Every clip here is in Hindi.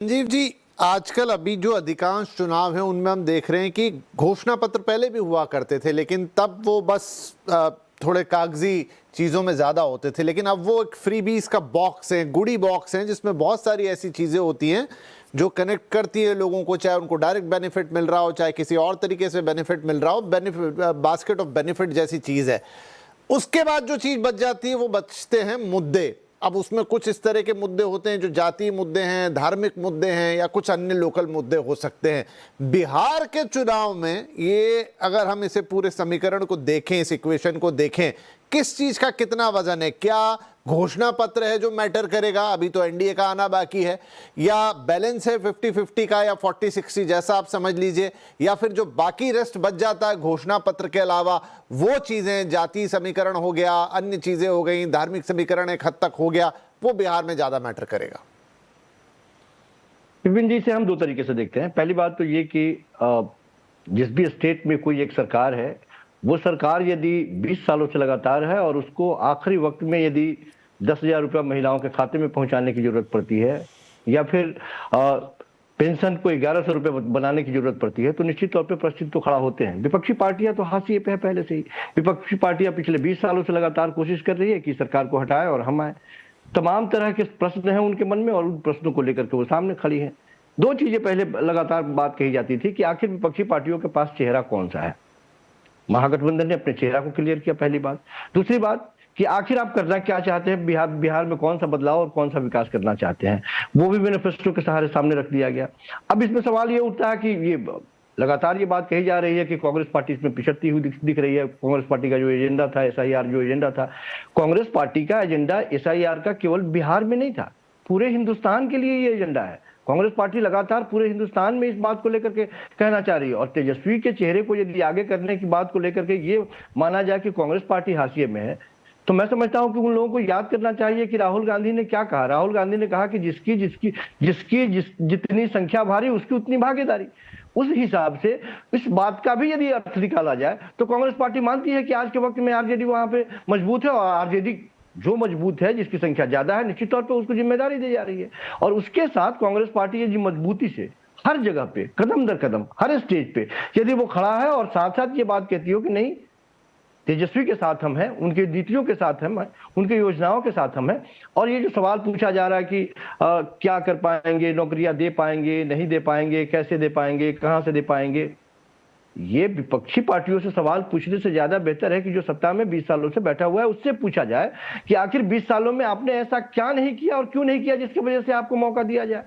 संजीव जी, आजकल अभी जो अधिकांश चुनाव हैं उनमें हम देख रहे हैं कि घोषणा पत्र पहले भी हुआ करते थे, लेकिन तब वो बस थोड़े कागजी चीज़ों में ज़्यादा होते थे। लेकिन अब वो एक फ्रीबीज का बॉक्स है, गुडी बॉक्स है, जिसमें बहुत सारी ऐसी चीज़ें होती हैं जो कनेक्ट करती है लोगों को, चाहे उनको डायरेक्ट बेनिफिट मिल रहा हो, चाहे किसी और तरीके से बेनिफिट मिल रहा हो। बेनिफिट, बास्केट ऑफ बेनिफिट जैसी चीज़ है। उसके बाद जो चीज़ बच जाती है वो बचते हैं मुद्दे। अब उसमें कुछ इस तरह के मुद्दे होते हैं जो जातीय मुद्दे हैं, धार्मिक मुद्दे हैं, या कुछ अन्य लोकल मुद्दे हो सकते हैं। बिहार के चुनाव में ये, अगर हम इसे पूरे समीकरण को देखें, इस इक्वेशन को देखें, किस चीज का कितना वजन है? क्या घोषणा पत्र है जो मैटर करेगा, अभी तो एनडीए का आना बाकी है, या बैलेंस है 50-50 का, या 40-60 जैसा आप समझ लीजिए, या फिर जो बाकी रेस्ट बच जाता है घोषणा पत्र के अलावा, वो चीजें, जातीय समीकरण हो गया, अन्य चीजें हो गई, धार्मिक समीकरण एक हद तक हो गया, वो बिहार में ज्यादा मैटर करेगा? विपिन जी, से हम दो तरीके से देखते हैं। पहली बात तो ये कि जिस भी स्टेट में कोई एक सरकार है, वो सरकार यदि 20 सालों से लगातार है और उसको आखिरी वक्त में यदि 10,000 रुपया महिलाओं के खाते में पहुंचाने की जरूरत पड़ती है, या फिर पेंशन को 1100 रुपये बनाने की जरूरत पड़ती है, तो निश्चित तौर पे प्रश्न तो खड़ा होते हैं। विपक्षी पार्टियां तो हाशिए पे है पहले से ही। विपक्षी पार्टियां पिछले 20 सालों से लगातार कोशिश कर रही है कि सरकार को हटाए और हम आए। तमाम तरह के प्रश्न हैं उनके मन में और उन प्रश्नों को लेकर के वो सामने खड़ी हैं। दो चीजें पहले लगातार बात कही जाती थी कि आखिर विपक्षी पार्टियों के पास चेहरा कौन सा है। महागठबंधन ने अपने चेहरा को क्लियर किया, पहली बात। दूसरी बात कि आखिर आप करना क्या चाहते हैं, बिहार में कौन सा बदलाव और कौन सा विकास करना चाहते हैं, वो भी मैनिफेस्टो के सहारे सामने रख दिया गया। अब इसमें सवाल ये उठता है कि ये लगातार ये बात कही जा रही है कि कांग्रेस पार्टी इसमें पिछड़ती हुई दिख रही है। कांग्रेस पार्टी का जो एजेंडा था, एसआईआर जो एजेंडा था, कांग्रेस पार्टी का एजेंडा एसआईआर का केवल बिहार में नहीं था, पूरे हिंदुस्तान के लिए ये एजेंडा है। कांग्रेस पार्टी लगातार पूरे हिंदुस्तान में इस बात को लेकर के कहना चाह रही है। और तेजस्वी के चेहरे को यदि आगे करने की बात को लेकर के ये माना जाए कि कांग्रेस पार्टी हाशिए में है, तो मैं समझता हूं कि उन लोगों को याद करना चाहिए कि राहुल गांधी ने क्या कहा। राहुल गांधी ने कहा कि जिसकी जितनी संख्या भारी उसकी उतनी भागीदारी। उस हिसाब से इस बात का भी यदि अर्थ निकाला जाए तो कांग्रेस पार्टी मानती है कि आज के वक्त में आरजेडी वहां पे मजबूत है, और आरजेडी जो मजबूत है, जिसकी संख्या ज्यादा है, निश्चित तौर पर उसको जिम्मेदारी दी जा रही है। और उसके साथ कांग्रेस पार्टी ये मजबूती से हर जगह पे, कदम दर कदम, हर स्टेज पे यदि वो खड़ा है और साथ साथ ये बात कहती हो कि नहीं, तेजस्वी के साथ हम हैं, उनकी नीतियों के साथ हम हैं, उनकी योजनाओं के साथ हम हैं। और ये जो सवाल पूछा जा रहा है कि क्या कर पाएंगे, नौकरियां दे पाएंगे, नहीं दे पाएंगे, कैसे दे पाएंगे, कहां से दे पाएंगे, ये विपक्षी पार्टियों से सवाल पूछने से ज्यादा बेहतर है कि जो सत्ता में 20 सालों से बैठा हुआ है उससे पूछा जाए कि आखिर 20 सालों में आपने ऐसा क्या नहीं किया और क्यों नहीं किया जिसकी वजह से आपको मौका दिया जाए।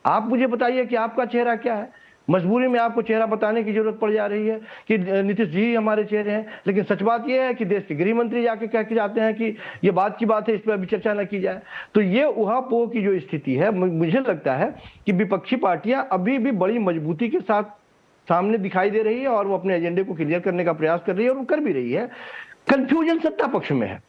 आप मुझे बताइए कि आपका चेहरा क्या है। मजबूरी में आपको चेहरा बताने की जरूरत पड़ जा रही है कि नीतीश जी हमारे चेहरे हैं, लेकिन सच बात यह है कि देश के गृह मंत्री जाके कह के जाते हैं कि ये बात की बात है, इस पर अभी चर्चा न की जाए। तो ये उहापोह की जो स्थिति है, मुझे लगता है कि विपक्षी पार्टियां अभी भी बड़ी मजबूती के साथ सामने दिखाई दे रही है और वो अपने एजेंडे को क्लियर करने का प्रयास कर रही है, और वो कर भी रही है। कंफ्यूजन सत्ता पक्ष में है,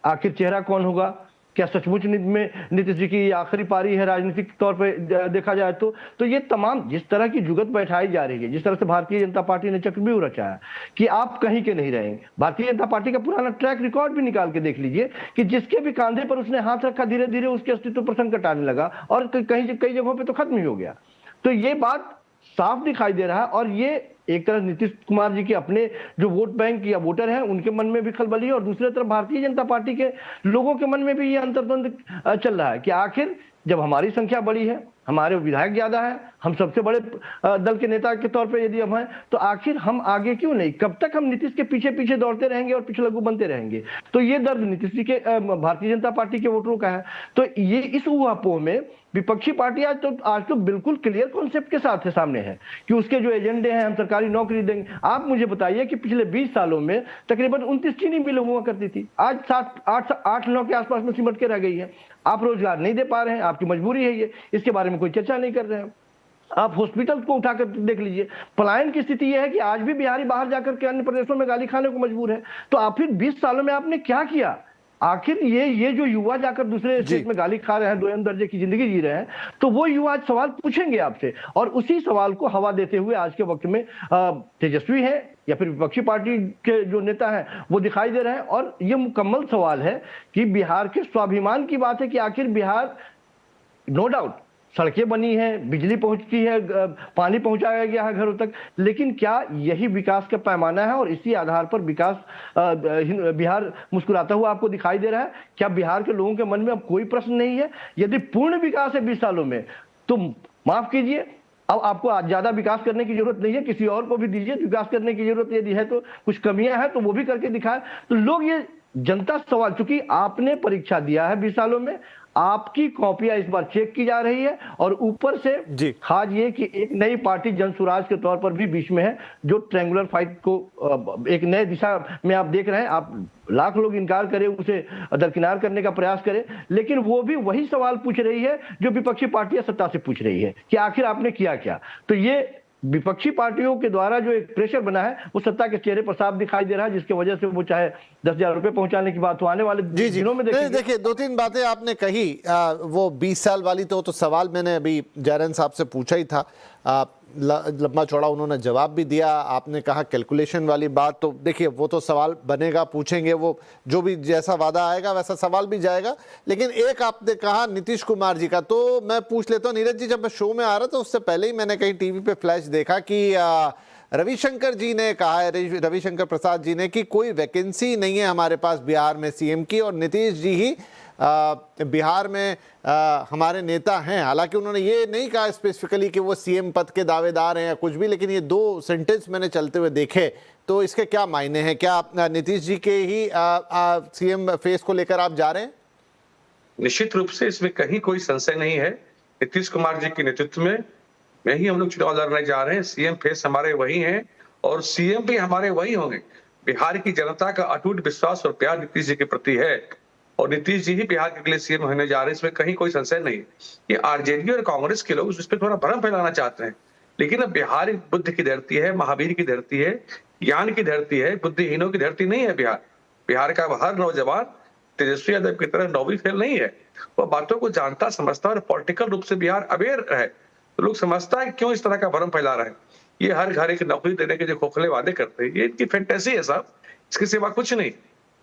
आखिर चेहरा कौन होगा। क्या सचमुच में नीतीश जी की आखिरी पारी है राजनीतिक तौर पे देखा जाए तो ये तमाम जिस तरह की जुगत बैठाई जा रही है, जिस तरह से भारतीय जनता पार्टी ने चक्रव्यूह रचा है कि आप कहीं के नहीं रहेंगे। भारतीय जनता पार्टी का पुराना ट्रैक रिकॉर्ड भी निकाल के देख लीजिए कि जिसके भी कांधे पर उसने हाथ रखा, धीरे धीरे उसके अस्तित्व पर संकट आने लगा और कई जगहों पर तो खत्म ही हो गया। तो ये बात साफ दिखाई दे रहा है, और ये एक तरह नीतीश कुमार जी के अपने जो वोट बैंक या वोटर हैं उनके मन में भी खलबली है, और दूसरी तरफ भारतीय जनता पार्टी के लोगों के मन में भी ये अंतर्द्वंद चल रहा है कि आखिर जब हमारी संख्या बड़ी है, हमारे विधायक ज्यादा है, हम सबसे बड़े दल के नेता के तौर पे यदि हम हैं, तो आखिर हम आगे क्यों नहीं, कब तक हम नीतीश के पीछे पीछे दौड़ते रहेंगे और पिछलग्गू बनते रहेंगे। तो ये दर्द नीतीश जी के भारतीय जनता पार्टी के वोटरों का है। तो ये इस उहापोह में विपक्षी पार्टी आज तो बिल्कुल क्लियर कॉन्सेप्ट के साथ है, सामने है कि उसके जो एजेंडे हैं, हम सरकारी नौकरी देंगे। आप मुझे बताइए कि पिछले 20 सालों में तकरीबन 29 चीनी मिलें हुआ करती थी, आज 7-8-9 के आसपास में सिमट के रह गई है। आप रोजगार नहीं दे पा रहे हैं, आपकी मजबूरी है ये, इसके बारे में कोई चर्चा नहीं कर रहे हैं। आप हॉस्पिटल को उठाकर देख लीजिए, पलायन की स्थिति यह है कि आज भी बिहारी बाहर जाकर के अन्य प्रदेशों में गाली खाने को मजबूर है। तो आप फिर 20 सालों में आपने क्या किया? आखिर ये जो युवा जाकर दूसरे स्टेट में गाली खा रहे हैं, दोयम दर्जे की जिंदगी जी रहे हैं, तो वो युवा आज सवाल पूछेंगे आपसे, और उसी सवाल को हवा देते हुए आज के वक्त में तेजस्वी है या फिर विपक्षी पार्टी के जो नेता हैं वो दिखाई दे रहे हैं। और ये मुकम्मल सवाल है कि बिहार के स्वाभिमान की बात है कि आखिर बिहार, नो डाउट सड़कें बनी हैं, बिजली पहुंचती है, पानी पहुंचाया गया है घरों तक, लेकिन क्या यही विकास का पैमाना है और इसी आधार पर विकास बिहार मुस्कुराता हुआ आपको दिखाई दे रहा है? क्या बिहार के लोगों के मन में अब कोई प्रश्न नहीं है? यदि पूर्ण विकास है 20 सालों में, तो माफ कीजिए, अब आपको ज्यादा विकास करने की जरूरत नहीं है, किसी और को भी दीजिए विकास करने की जरूरत यदि है, तो कुछ कमियां हैं तो वो भी करके दिखाए। तो लोग ये जनता सवाल, चूंकि आपने परीक्षा दिया है 20 सालों में, आपकी कॉपियां इस बार चेक की जा रही है, और ऊपर से खास ये कि एक नई पार्टी जनसुराज के तौर पर भी बीच में है, जो ट्रायंगुलर फाइट को एक नए दिशा में आप देख रहे हैं। आप लाख लोग इनकार करें, उसे दरकिनार करने का प्रयास करें, लेकिन वो भी वही सवाल पूछ रही है जो विपक्षी पार्टियां सत्ता से पूछ रही है कि आखिर आपने किया क्या। तो ये विपक्षी पार्टियों के द्वारा जो एक प्रेशर बना है वो सत्ता के चेहरे पर साफ दिखाई दे रहा है, जिसकी वजह से वो चाहे 10,000 रुपए पहुंचाने की बात हो, आने वाले दिनों में देखिए 2-3 बातें आपने कही, वो 20 साल वाली तो सवाल मैंने अभी जयरन साहब से पूछा ही था, लंबा चौड़ा उन्होंने जवाब भी दिया। आपने कहा कैलकुलेशन वाली बात, तो देखिए वो तो सवाल बनेगा, पूछेंगे, वो जो भी जैसा वादा आएगा वैसा सवाल भी जाएगा। लेकिन एक आपने कहा नीतीश कुमार जी का, तो मैं पूछ लेता हूँ नीरज जी, जब मैं शो में आ रहा था उससे पहले ही मैंने कहीं टीवी पे फ्लैश देखा कि रविशंकर जी ने कहा है, रविशंकर प्रसाद जी ने, कि कोई वैकेंसी नहीं है हमारे पास बिहार में सीएम की, और नीतीश जी ही बिहार में हमारे नेता हैं। हालांकि उन्होंने ये नहीं कहा स्पेसिफिकली कि वो सीएम पद के दावेदार हैं या कुछ भी, लेकिन ये 2 सेंटेंस मैंने चलते हुए देखे, तो इसके क्या मायने हैं? क्या नीतीश जी के ही सीएम फेस को लेकर आप जा रहे हैं? निश्चित रूप से इसमें कहीं कोई संशय नहीं है। नीतीश कुमार जी के नेतृत्व में ही हम लोग चुनाव लड़ने जा रहे हैं। सीएम फेस हमारे वही हैं और सीएम भी हमारे वही होंगे। बिहार की जनता का अटूट विश्वास और प्यार नीतीश जी के प्रति है, और नीतीश जी ही बिहार के लिए सीएम होने जा रहे हैं, इसमें कहीं कोई संशय नहीं। ये आरजेडी और कांग्रेस के लोग उस पर थोड़ा भ्रम फैलाना चाहते हैं, लेकिन अब बिहार एक बुद्ध की धरती है, महावीर की धरती है, ज्ञान की धरती है, बुद्धिहीनों की धरती नहीं है बिहार। बिहार का हर नौजवान तेजस्वी यादव की तरह 9वीं फेल नहीं है, वह बातों को जानता समझता और पॉलिटिकल रूप से बिहार अवेयर है। तो लोग समझता है क्यों इस तरह का भ्रम फैला रहे हैं। ये हर घर एक नौकरी देने के जो खोखले वादे करते हैं, ये इनकी फैंटेसी है साहब, इसके सिवा कुछ नहीं।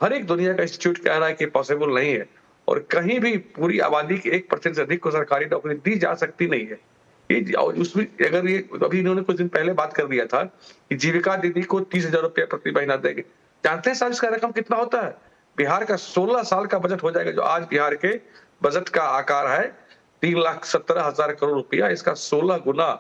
हर एक दुनिया का इंस्टीट्यूट कह रहा है कि पॉसिबल नहीं है, और कहीं भी पूरी आबादी की 1% से अधिक को सरकारी नौकरी दी जा सकती नहीं है। ये उसमें अगर ये अभी इन्होंने कुछ दिन पहले बात कर दिया था कि जीविका दीदी को 30,000 रुपया प्रति महीना देंगे, जानते हैं साहब इसका रकम कितना होता है? बिहार का 16 साल का बजट हो जाएगा। जो आज बिहार के बजट का आकार है 3,17,000 करोड़ रुपया, इसका 16 गुना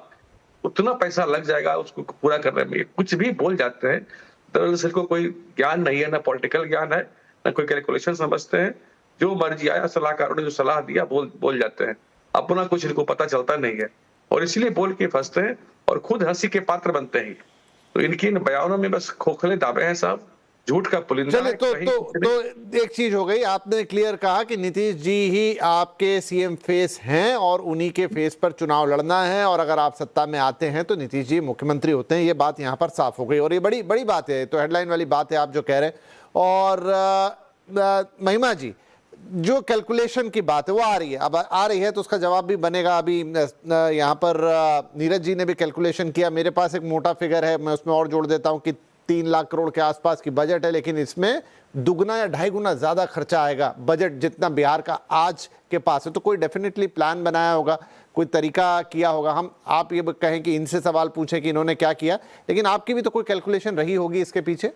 उतना पैसा लग जाएगा उसको पूरा करने में। कुछ भी बोल जाते हैं, दरअसल को कोई ज्ञान नहीं है, ना पॉलिटिकल ज्ञान है, ना कोई कैलकुलेशन समझते हैं। जो मर्जी आया सलाहकारों ने जो सलाह दिया बोल जाते हैं, अपना कुछ इनको पता चलता नहीं है, और इसलिए बोल के फंसते हैं और खुद हंसी के पात्र बनते हैं। तो इनकी इन बयानों में बस खोखले दावे हैं साहब, झूठ का पुलिंदा है। तो एक चीज हो गई, आपने क्लियर कहा कि नीतीश जी ही आपके सीएम फेस हैं और उन्हीं के फेस पर चुनाव लड़ना है, और अगर आप सत्ता में आते हैं तो नीतीश जी मुख्यमंत्री होते हैं। ये बात यहाँ पर साफ हो गई, और ये बड़ी बड़ी बात है, तो हेडलाइन वाली बात है आप जो कह रहे हैं। और महिमा जी, जो कैलकुलेशन की बात है वो आ रही है, अब आ रही है तो उसका जवाब भी बनेगा। अभी यहाँ पर नीरज जी ने भी कैलकुलेशन किया, मेरे पास एक मोटा फिगर है, मैं उसमें और जोड़ देता हूँ कि 3 लाख करोड़ के आसपास की बजट है, लेकिन इसमें दुगना या 2.5 गुना ज्यादा खर्चा आएगा बजट जितना बिहार का आज के पास है। तो कोई डेफिनेटली प्लान बनाया होगा, कोई तरीका किया होगा। आप ये कहें कि इनसे सवाल पूछें कि इन्होंने क्या किया, लेकिन आपकी भी तो कोई कैलकुलेशन रही होगी इसके पीछे।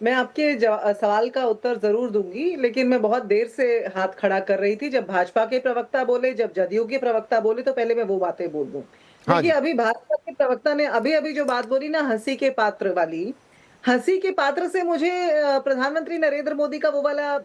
मैं आपके सवाल का उत्तर जरूर दूंगी, लेकिन मैं बहुत देर से हाथ खड़ा कर रही थी। जब भाजपा के प्रवक्ता बोले, जब जदयू के प्रवक्ता बोले, तो पहले मैं वो बातें बोल दूं। देखिए, अभी भाजपा के प्रवक्ता ने अभी जो बात बोली ना, हंसी के पात्र वाली, हंसी के पात्र से मुझे प्रधानमंत्री नरेंद्र मोदी का वो वाला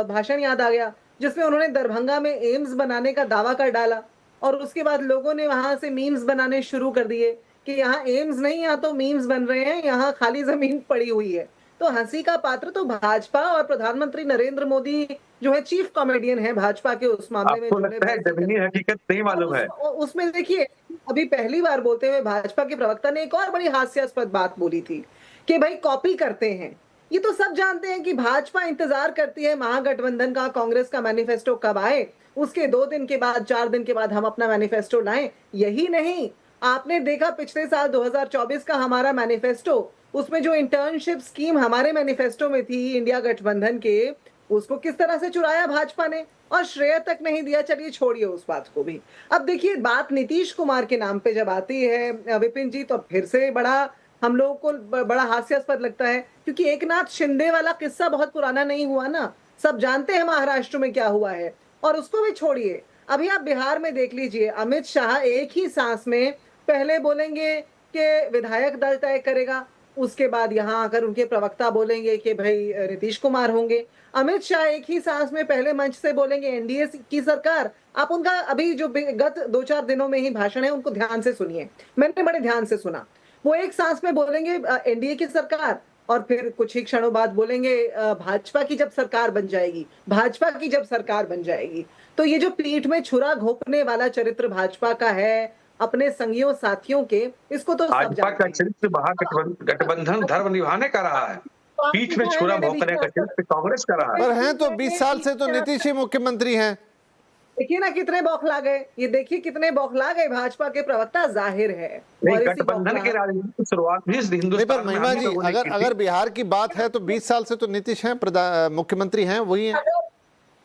भाषण याद आ गया, जिसमें उन्होंने दरभंगा में एम्स बनाने का दावा कर डाला, और उसके बाद लोगों ने वहां से मीम्स बनाने शुरू कर दिए कि यहाँ एम्स नहीं, यहाँ तो मीम्स बन रहे हैं, यहाँ खाली जमीन पड़ी हुई है। तो हंसी का पात्र तो भाजपा और प्रधानमंत्री नरेंद्र मोदी जो है चीफ कॉमेडियन है भाजपा के उस मामले में। आपको लगता है जमीनी हकीकत नहीं मालूम है? उसमें देखिए, अभी पहली बार बोलते हुए भाजपा के प्रवक्ता ने एक और बड़ी हास्यास्पद बात बोली थी कि भाई कॉपी करते हैं। ये तो सब जानते हैं कि भाजपा इंतजार करती है महागठबंधन का, कांग्रेस का मैनिफेस्टो कब आए, उसके 2 दिन के बाद 4 दिन के बाद हम अपना मैनिफेस्टो लाएं। यही नहीं, आपने देखा पिछले साल 2024 का हमारा मैनिफेस्टो, उसमें जो इंटर्नशिप स्कीम हमारे मैनिफेस्टो में थी इंडिया गठबंधन के, उसको किस तरह से चुराया भाजपा ने। और श्रेय तक नहीं दिया, चलिए छोड़िए उस बात को भी। अब देखिए बात नीतीश कुमार के नाम पे जब आती है विपिन जी, तो फिर से बड़ा हम लोगों को बड़ा हास्यास्पद लगता है, क्योंकि एकनाथ शिंदे वाला किस्सा बहुत पुराना नहीं हुआ ना, सब जानते हैं महाराष्ट्र में क्या हुआ है। और उसको भी छोड़िए, अभी आप बिहार में देख लीजिए, अमित शाह एक ही सांस में पहले बोलेंगे कि विधायक दल तय करेगा, उसके बाद यहाँ आकर उनके प्रवक्ता बोलेंगे कि भाई नीतीश कुमार होंगे। अमित शाह एक ही सांस में पहले मंच से बोलेंगे एनडीए की सरकार। आप उनका अभी जो गत 2-4 दिनों में ही भाषण है उनको ध्यान से सुनिए, मैंने बड़े ध्यान से सुना। वो एक सांस में बोलेंगे एनडीए की सरकार, और फिर कुछ ही क्षणों बाद बोलेंगे भाजपा की जब सरकार बन जाएगी, भाजपा की जब सरकार बन जाएगी। तो ये जो पीठ में छुरा घोंपने वाला चरित्र भाजपा का है अपने संगियों साथियों के, इसको तो सब भाजपा का जानते हैं। चरित्र महागठबंधन धर्म निभाने का रहा है, पीठ में छुरा भोंकने का चरित्र कांग्रेस का रहा है। पर हैं तो 20 साल से तो नीतीश ही मुख्यमंत्री हैं। देखिए ना कितने बौखला गए, ये देखिए कितने बौखला गए भाजपा के प्रवक्ता, जाहिर है। नहीं, और इसी गठबंधन की राजनीति की शुरुआत भी नहीं, पर हिंदुस्तान में महिमा हम जी लोगों ने की थी। अगर बिहार की बात है तो 20 साल से तो नीतीश हैं, मुख्यमंत्री हैं, वही हैं।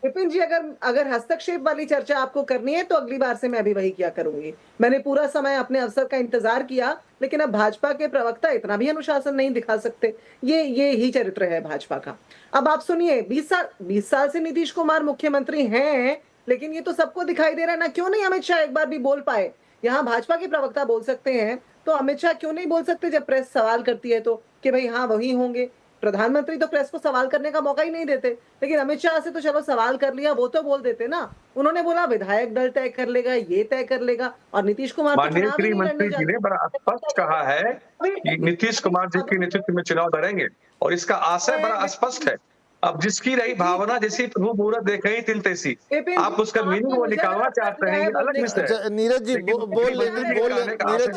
विपिन जी, अगर हस्तक्षेप वाली चर्चा आपको करनी है तो अगली बार से मैं भी वही किया करूंगी। मैंने पूरा समय अपने अवसर का इंतजार किया, लेकिन अब भाजपा के प्रवक्ता इतना भी अनुशासन नहीं दिखा सकते। ये ही चरित्र है भाजपा का। अब आप सुनिए, 20 साल से नीतीश कुमार मुख्यमंत्री हैं, लेकिन ये तो सबको दिखाई दे रहा है ना। क्यों नहीं अमित शाह एक बार भी बोल पाए? यहाँ भाजपा के प्रवक्ता बोल सकते हैं, तो अमित शाह क्यों नहीं बोल सकते जब प्रेस सवाल करती है तो, कि भाई हाँ वही होंगे। प्रधानमंत्री तो प्रेस को सवाल करने का मौका ही नहीं देते, लेकिन अमित शाह से तो चलो सवाल कर लिया, वो तो बोल देते ना। उन्होंने बोला विधायक दल तय कर लेगा, ये तय कर लेगा, और नीतीश कुमार तो माननीय चुनाव ही गृह नहीं मंत्री लड़ने जी ने जाते। बड़ा स्पष्ट कहा है कि नीतीश कुमार जी के नेतृत्व में चुनाव लड़ेंगे, और इसका आशय बड़ा स्पष्ट है। अब जिसकी रही भावना जैसी प्रभु मुहूर्त देख रही तिल तैसी, आप उसका मीनिंग वो निकालना चाहते हैं, ये अलग विषय है। अच्छा, नीरज जी नीरज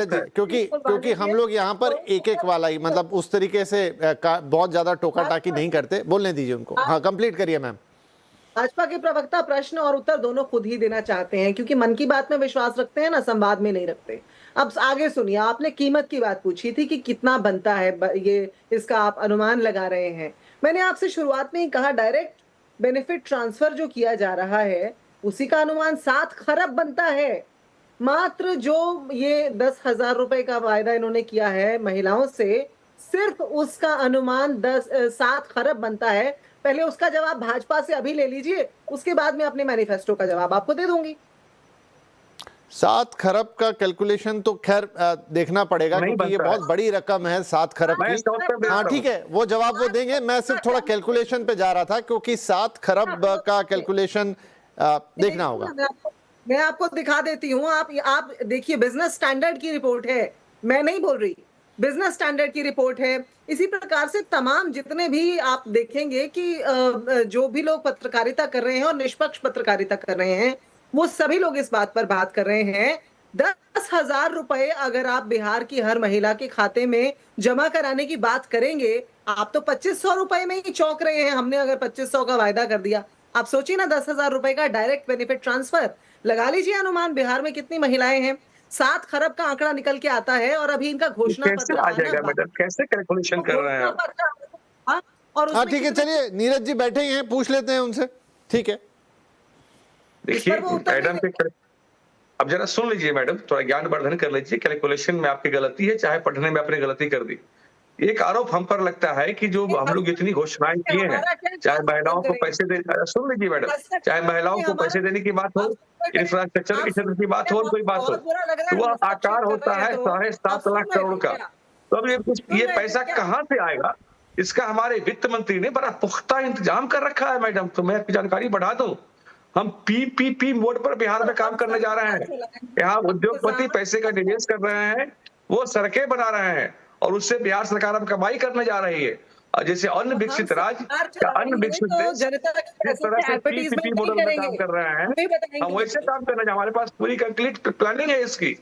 जी, क्योंकि हम लोग यहाँ पर एक वाला ही, मतलब उस तरीके से बहुत ज्यादा टोका टाकी नहीं करते। बोलने दीजिए उनको। हाँ, कंप्लीट करिए मैम। भाजपा के प्रवक्ता प्रश्न और उत्तर दोनों खुद ही देना चाहते हैं, क्योंकि मन की बात में विश्वास रखते हैं ना, संवाद में नहीं रखते। अब आगे सुनिए, आपने कीमत की बात पूछी थी कि कितना बनता है ये, इसका आप अनुमान लगा रहे हैं। मैंने आपसे शुरुआत में ही कहा, डायरेक्ट बेनिफिट ट्रांसफर जो किया जा रहा है उसी का अनुमान 7 खरब बनता है। मात्र जो ये 10,000 रुपए का वायदा इन्होंने किया है महिलाओं से, सिर्फ उसका अनुमान 7 खरब बनता है। पहले उसका जवाब भाजपा से अभी ले लीजिए, उसके बाद में अपने मैनिफेस्टो का जवाब आपको दे दूंगी। 7 खरब का कैलकुलेशन तो खैर देखना पड़ेगा, क्योंकि ये बहुत बड़ी रकम है 7 खरब की। हाँ ठीक है, वो जवाब वो देंगे। मैं सिर्फ थोड़ा कैलकुलेशन पे जा रहा था, क्योंकि 7 खरब का कैलकुलेशन देखना होगा। मैं आपको दिखा देती हूँ। आप देखिए, बिजनेस स्टैंडर्ड की रिपोर्ट है, मैं नहीं बोल रही, बिजनेस स्टैंडर्ड की रिपोर्ट है। इसी प्रकार से तमाम जितने भी आप देखेंगे कि जो भी लोग पत्रकारिता कर रहे हैं और निष्पक्ष पत्रकारिता कर रहे हैं, वो सभी लोग इस बात पर बात कर रहे हैं। 10,000 रुपए अगर आप बिहार की हर महिला के खाते में जमा कराने की बात करेंगे, आप तो 2,500 रुपए में ही चौंक रहे हैं। हमने अगर 2,500 का वायदा कर दिया, आप सोचिए ना, 10,000 रुपए का डायरेक्ट बेनिफिट ट्रांसफर। लगा लीजिए अनुमान, बिहार में कितनी महिलाएं हैं, 7 खरब का आंकड़ा निकल के आता है। और अभी इनका घोषणा कैसे आ जाएगा मैडम, कैसे कैलकुलेशन कर रहे हैं आप? हाँ, ठीक है, चलिए नीरज जी बैठे ही हैं, पूछ लेते हैं उनसे। ठीक है, देखिए मैडम के, अब जरा सुन लीजिए मैडम, थोड़ा ज्ञानवर्धन कर लीजिए। कैलकुलेशन में आपकी गलती है, चाहे पढ़ने में आपने गलती कर दी। एक आरोप हम पर लगता है कि जो हम लोग इतनी घोषणाएं किए हैं, चाहे महिलाओं को पैसे दे, सुन लीजिए मैडम, चाहे महिलाओं को पैसे देने की बात हो, इंफ्रास्ट्रक्चर के क्षेत्र की बात हो, कोई बात हो, तो वह आकार होता है 7.5 लाख करोड़ का। तो अब ये पैसा कहाँ से आएगा, इसका हमारे वित्त मंत्री ने बड़ा पुख्ता इंतजाम कर रखा है मैडम। तो मैं आपकी जानकारी बढ़ा दूं, हम पीपीपी मोड पर बिहार में काम करने जा रहे हैं। यहाँ उद्योगपति पैसे का निवेश कर रहे हैं, वो सड़कें बना रहे हैं, और उससे बिहार सरकार अब कमाई करने जा रही है। और जैसे अन्य विकसित राज्य या अन्य विकसित देश जिस तरह से पीपीपी मॉडल में काम कर रहे हैं, हम वैसे काम करने जा, हमारे पास पूरी कंप्लीट प्लानिंग है इसकी।